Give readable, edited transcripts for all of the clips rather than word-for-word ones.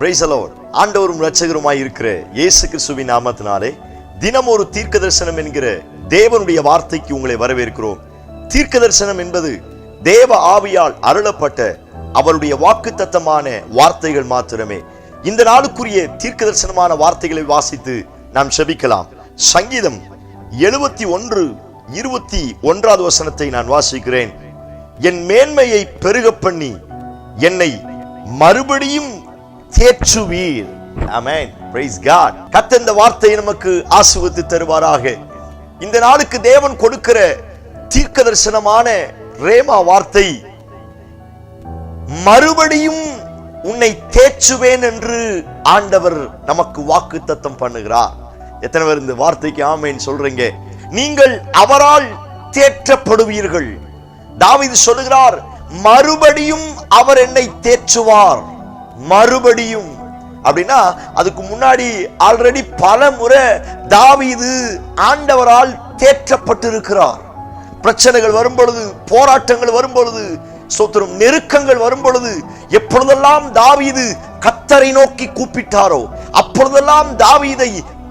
Price the Lord. ஆண்டவரும் இரட்சகருமாய் இருக்கிற இயேசு கிறிஸ்துவின் நாமத்தினாலே தினம் ஒரு தீர்க்க தரிசனம் என்கிற தேவனுடைய வார்த்தைக்கு உங்களை வரவேற்கிறோம். தீர்க்க தரிசனம் என்பது தேவ ஆவியால் அருளப்பட்ட அவருடைய வாக்குத்தத்தமான வார்த்தைகள் மாத்திரமே. இந்த நாளுக்குரிய தீர்க்க தரிசனமான வார்த்தைகளை வாசித்து நாம் செபிக்கலாம். சங்கீதம் 71:21 வசனத்தை நான் வாசிக்கிறேன். என் மேன்மையை பெருக பண்ணி என்னை மறுபடியும் தேற்றுவீர். ஆமென். Price God. கர்த்தர் இந்த வார்த்தையை நமக்கு ஆசீர்வதித்து தருவாராக. இந்த நாளுக்கு தேவன் கொடுக்கிற தீர்க்க தரிசனமான ரேமா வார்த்தை, மறுபடியும் உன்னை தேற்றுவேன் என்று ஆண்டவர் நமக்கு வாக்குத்தத்தம் பண்ணுகிறார். எத்தனை பேர் இந்த வார்த்தைக்கு ஆமென் சொல்றீங்க? நீங்கள் அவரால் தேற்றப்படுவீர்கள். தாவீது சொல்லுகிறார், மறுபடியும் அவர் என்னை தேற்றுவார். மறுபடியும் அப்படின்னா அதுக்கு முன்னாடி ஆல்ரெடி பல முறை தாவீது ஆண்டவரால் தேற்றப்பட்டிருக்கிறார். பிரச்சனைகள் வரும் பொழுது, போராட்டங்கள் வரும் பொழுது, ஸ்தோத்திரம், நெருக்கங்கள் வரும் பொழுது, எப்பொழுதெல்லாம் தாவீது கர்த்தரை நோக்கி கூப்பிட்டாரோ அப்பொழுதெல்லாம் தாவீதை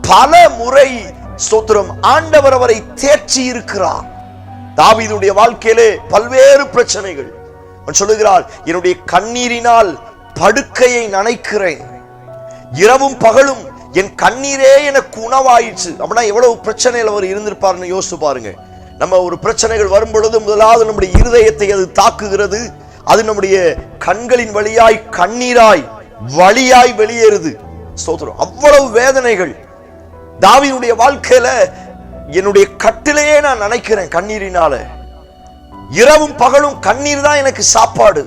பல முறை ஸ்தோத்திரம் ஆண்டவர் அவரை தேற்றி இருக்கிறார். தாவீதுடைய வாழ்க்கையிலே பல்வேறு பிரச்சனைகள். அவன் சொல்லுகிறார், என்னுடைய கண்ணீரினால் படுக்கையை நனைக்கிறேன், இரவும் பகலும் என் கண்ணீரே எனக்கு உணவாயிற்று. அப்படின்னா எவ்வளவு பிரச்சனையில் அவர் இருந்திருப்பார்னு யோசிச்சு பாருங்க. நம்ம ஒரு பிரச்சனைகள் வரும் பொழுது முதலாவது நம்முடைய இருதயத்தை அது தாக்குகிறது. அது நம்முடைய கண்களின் வழியாய் கண்ணீராய் வழியாய் வெளியேறுது. ஸ்தோத்திரம். அவ்வளவு வேதனைகள் தாவீதுடைய வாழ்க்கையில. என்னுடைய கட்டிலேயே நான் நினைக்கிறேன் கண்ணீரினால, இரவும் பகலும் கண்ணீர் தான் எனக்கு சாப்பாடு.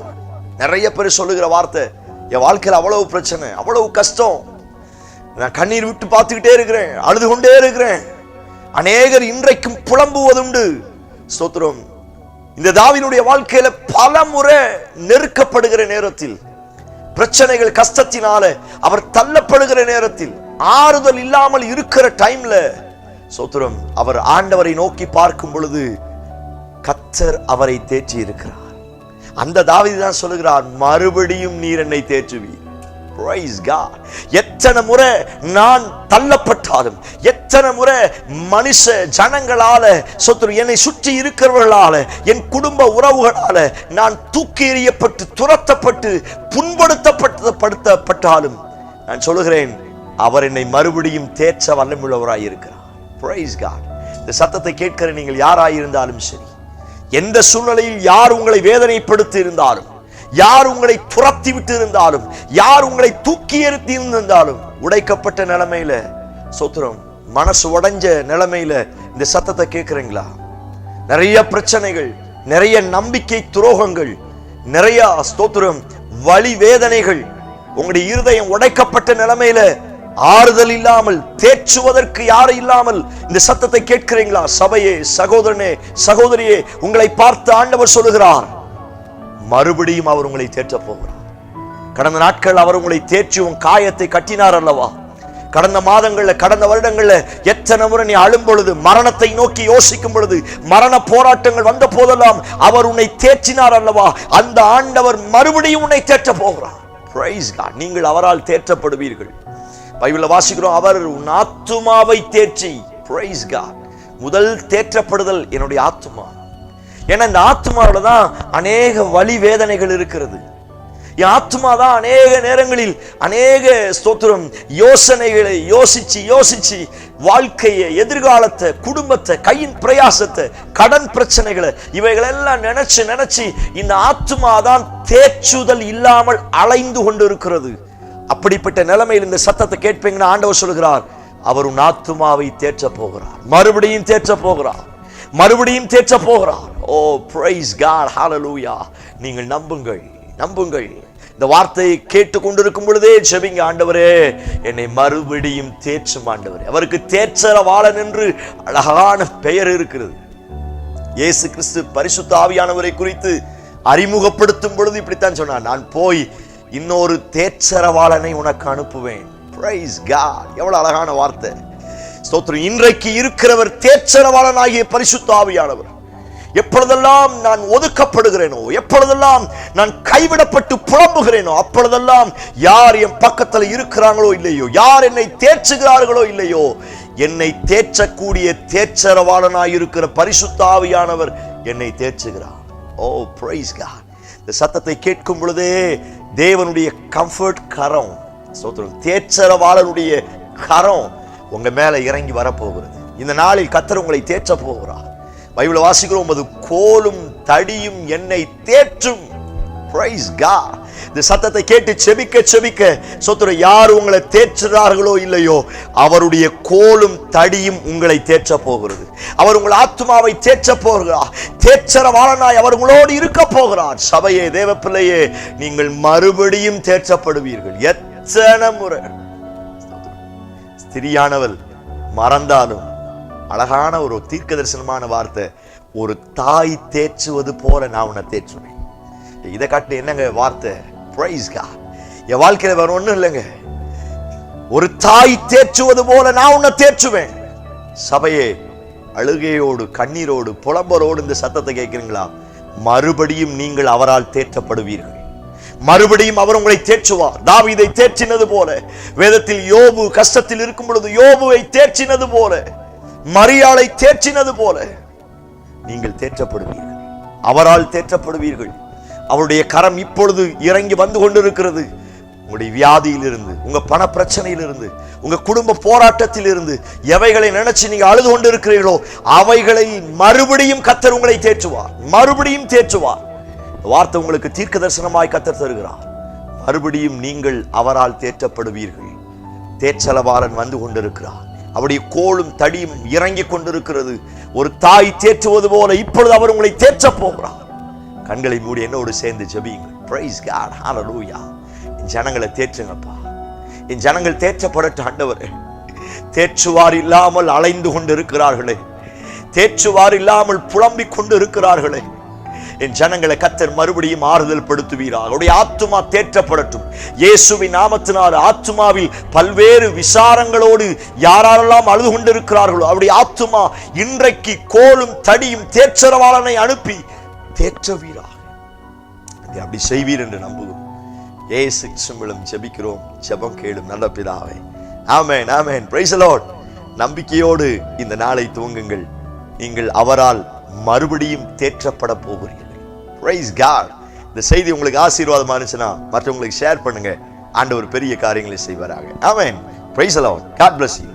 நிறைய பேர் சொல்லுகிற வார்த்தை, என் வாழ்க்கையில அவ்வளவு பிரச்சனை, அவ்வளவு கஷ்டம், நான் கண்ணீர் விட்டு பார்த்துக்கிட்டே இருக்கிறேன், அழுது கொண்டே இருக்கிறேன். அநேகர் இன்றைக்கும் புலம்புவதுண்டு. ஸ்தோத்திரம். இந்த தாவீதுடைய வாழ்க்கையில பல முறை நெருக்கப்படுகிற நேரத்தில், பிரச்சனைகள் கஷ்டத்தினால அவர் தள்ளப்படுகிற நேரத்தில், ஆறுதல் இல்லாமல் இருக்கிற டைம்ல, ஸ்தோத்திரம், அவர் ஆண்டவரை நோக்கி பார்க்கும் பொழுது கர்த்தர் அவரை தேற்றி இருக்கிறார். அந்த தாவீது தான் சொல்லுகிறார், மறுபடியும் நீர் என்னை தேற்றுவீர். Praise God. எத்தனை முறை நான் தள்ளப்பட்டாலும், எத்தனை முறை மனுஷ ஜனங்களால, ஸ்தோத்திரம், என்னை சுற்றி இருக்கிறவர்களால, என் குடும்ப உறவுகளால நான் தூக்கி எறியப்பட்டு, துரத்தப்பட்டு, புண்படுத்தப்பட்டாலும் நான் சொல்லுகிறேன், அவர் என்னை மறுபடியும் தேற்ற வல்லமுள்ளவராய் இருக்கிறார். Praise God. இந்த சத்தத்தை கேட்கிற நீங்கள் யாராயிருந்தாலும் சரி, எந்த சூழ்நிலையில் யார் உங்களை வேதனைப்படுத்தி இருந்தாலும், யார் உங்களை துரத்தி விட்டு இருந்தாலும், யார் உங்களை தூக்கி எறிந்து இருந்தாலும், உடைக்கப்பட்ட நிலைமையில, ஸ்தோத்திரம், மனசு உடைஞ்ச நிலைமையில இந்த சத்தத்தை கேட்கிறீங்களா? நிறைய பிரச்சனைகள், நிறைய நம்பிக்கை துரோகங்கள், நிறைய ஸ்தோத்திரம் வலி வேதனைகள், உங்களுடைய இருதயம் உடைக்கப்பட்ட நிலைமையில ஆறுதல் இல்லாமல், தேற்றுவதற்கு யாரும் இல்லாமல் இந்த சத்தத்தை கேட்கிறீங்களா? சபையே, சகோதரனே, சகோதரியே, உங்களை பார்த்து ஆண்டவர் சொல்லுகிறார், மறுபடியும் அவர் உங்களை தேற்ற போகிறார். கடந்த நாட்கள் அவர் உங்களை தேற்றி உன் காயத்தை கட்டினார் அல்லவா? கடந்த மாதங்கள்ல, கடந்த வருடங்கள்ல எத்தனை முறை நீ அழும் பொழுது, மரணத்தை நோக்கி யோசிக்கும் பொழுது, மரண போராட்டங்கள் வந்த போதெல்லாம் அவர் உன்னை தேற்றினார் அல்லவா? அந்த ஆண்டவர் மறுபடியும் உன்னை தேற்ற போகிறார். Praise God. நீங்கள் அவரால் தேற்றப்படுவீர்கள். பைபிள்ல வாசிக்கிறோம், அவர் உன் ஆத்துமாவை தேற்றி. Praise God. முதல் தேற்றப்படுதல் என்னுடைய ஆத்துமா. ஏன்னா இந்த ஆத்துமாவில தான் அநேக வலி வேதனைகள் இருக்கிறது. என் ஆத்துமா தான் அநேக நேரங்களில் அநேக ஸ்தோத்திரம் யோசனைகளை யோசிச்சு வாழ்க்கையை, எதிர்காலத்தை, குடும்பத்தை, கையின் பிரயாசத்தை, கடன் பிரச்சனைகளை, இவைகளெல்லாம் நினைச்சு இந்த ஆத்துமா தான் தேற்றுதல் இல்லாமல் அலைந்து கொண்டு இருக்கிறது. அப்படிப்பட்ட நிலைமையில் இந்த சத்தத்தை கேட்பீங்கன்னா ஆண்டவர் சொல்கிறார், அவர் உன் ஆத்துமாவை தேற்ற போகிறார். மறுபடியும் தேற்ற போகிறார். மறுபடியும் தேற்ற போகிறார். ஓ, பிரைஸ் காட். ஹல்லேலூயா. நீங்கள் நம்புங்கள், நம்புங்கள். இந்த வார்த்தையை கேட்டு கொண்டிருக்கும் பொழுதே ஜெபிங்க, ஆண்டவரே என்னை மறுபடியும் தேற்றும் ஆண்டவரே. அவருக்கு தேற்றரவாளன் என்று அழகான பெயர் இருக்கிறது. இயேசு கிறிஸ்து பரிசுத்த ஆவியானவரை குறித்து அறிமுகப்படுத்தும் பொழுது இப்படித்தான் சொன்னார், நான் போய் இன்னொரு தேற்றரவாளனை உனக்கு அனுப்புவேன். Praise God. எவ்வளவு அழகான வார்த்தை. ஸ்தோத்திரம். இன்றைக்கு இருக்கிறவர் தேற்றரவாளனாகிய பரிசுத்த ஆவியானவர். எப்பொழுதெல்லாம் நான் ஒதுக்கப்படுகிறேனோ, எப்பொழுதெல்லாம் நான் கைவிடப்பட்டு புலம்புகிறேனோ, அப்பொழுதெல்லாம் யார் என் பக்கத்தில் இருக்கிறாங்களோ இல்லையோ, யார் என்னை தேற்றுகிறார்களோ இல்லையோ, என்னை தேற்றக்கூடிய தேற்றரவாளனாய் இருக்கிற பரிசுத்த ஆவியானவர் என்னை தேற்றுகிறார். ஓ பிரைஸ் காட். இந்த சத்தத்தை கேட்கும் பொழுதே தேவனுடைய கம்ஃபர்ட் கரம், தேற்றரவாளனுடைய கரம் உங்க மேல இறங்கி வரப்போகிறது. இந்த நாளில் கர்த்தர் உங்களை தேற்ற போகிறார். பைபிளை வாசிக்கிறோம், அது கோலும் தடியும் என்னை தேற்றும். Praise God. இந்த சத்தத்தை கேட்டு செபிக்க செபிக்க சோத்திர யார் உங்களை தேற்றுகிறார்களோ இல்லையோ, அவருடைய கோலும் தடியும் உங்களை தேற்ற போகிறது. அவர் உங்கள் ஆத்மாவை தேற்ற போகிறார். தேற்றரவாளனாய் அவர் உங்களோடு இருக்க போகிறார். சபையே, தேவ பிள்ளையே, நீங்கள் மறுபடியும் தேற்றப்படுவீர்கள். எத்தனை முறை ஸ்திரியானவள் மறந்தாலும் அழகான ஒரு தீர்க்க தரிசனமான வார்த்தை, ஒரு தாய் தேற்றுவது போல நான் உன்னை தேற்றுவேன். இதை காட்டு என்னங்க வார்த்தை? Price God. என் வாழ்க்கையில வேற ஒண்ணும் இல்லைங்க. ஒரு தாய் தேற்றுவது போல நான் உன்னை தேற்றுவேன். சபையே, அழுகையோடு கண்ணீரோடு புலம்பரோடு இந்த சத்தத்தை கேட்கிறீங்களா? மறுபடியும் நீங்கள் அவரால் தேற்றப்படுவீர்கள். மறுபடியும் அவர் உங்களை தேற்றுவார். தாவீதை தேற்றினது போல, வேதத்தில் யோபு கஷ்டத்தில் இருக்கும் பொழுது யோபுவை தேற்றினது போல, மரியாளை தேற்றினது போல நீங்கள் தேற்றப்படுவீர்கள். அவரால் தேற்றப்படுவீர்கள். அவருடைய கரம் இப்பொழுது இறங்கி வந்து கொண்டிருக்கிறது. உங்களுடைய வியாதியிலிருந்து, உங்க பண பிரச்சனையிலிருந்து, உங்க குடும்ப போராட்டத்தில் இருந்து எவைகளை நினைச்சு நீங்க அழுது கொண்டிருக்கிறீர்களோ அவைகளை மறுபடியும் கர்த்தர் உங்களை தேற்றுவார். மறுபடியும் தேற்றுவார். வார்த்தை உங்களுக்கு தீர்க்க தரிசனமாய் கர்த்தர் தருகிறார். மறுபடியும் நீங்கள் அவரால் தேற்றப்படுவீர்கள். தேற்றரவாளன் வந்து கொண்டிருக்கிறார். அவருடைய கோலும் தடியும் இறங்கி கொண்டிருக்கிறது. ஒரு தாய் தேற்றுவது போல இப்பொழுது அவர் உங்களை தேற்ற போகிறார். கண்களை மூடி என்னோடு சேர்ந்து ஜெபியுங்கள். Price God. ஹல்லேலூயா. என் ஜனங்களை தேற்றுங்கப்பா. என் ஜனங்கள் தேற்றப்படட்டும் ஆண்டவரே. தேற்றுவார் இல்லாமல் அலைந்து கொண்டு இருக்கிறார்களே, தேற்றுவார் இல்லாமல் புலம்பிக் கொண்டு இருக்கிறார்களே, என் ஜனங்களை கர்த்தர் மறுபடியும் ஆறுதல் படுத்துவீராக. அவருடைய ஆத்துமா தேற்றப்படட்டும். இயேசுவின் நாமத்தினால் ஆத்துமாவில் பல்வேறு விசாரங்களோடு யாரெல்லாம் அழுது கொண்டிருக்கிறார்களோ அவருடைய ஆத்துமா இன்றைக்கு கோலும் தடியும் தேற்றரவாளனை அனுப்பி தேற்றவீராக. அப்படி செய்வீர் என்று நம்புகிறோம். இயேசு கிறிஸ்துவின் ஜெபிக்கிறோம். ஜெபம் கேளும் நல்ல பிதாவே. ஆமென், ஆமென். Praise the Lord. நம்பிக்கையோடு இந்த நாளை துவங்குங்கள். நீங்கள் அவரால் மறுபடியும் தேற்றப்பட போகிறீர்கள். Praise God. இந்த செய்தி உங்களுக்கு ஆசீர்வாதமா இருந்துச்சுன்னா மற்றவங்களுக்கு ஷேர் பண்ணுங்க. ஆண்டவர் பெரிய காரியங்களை செய்வாராக. ஆமென். Praise the Lord. God bless you.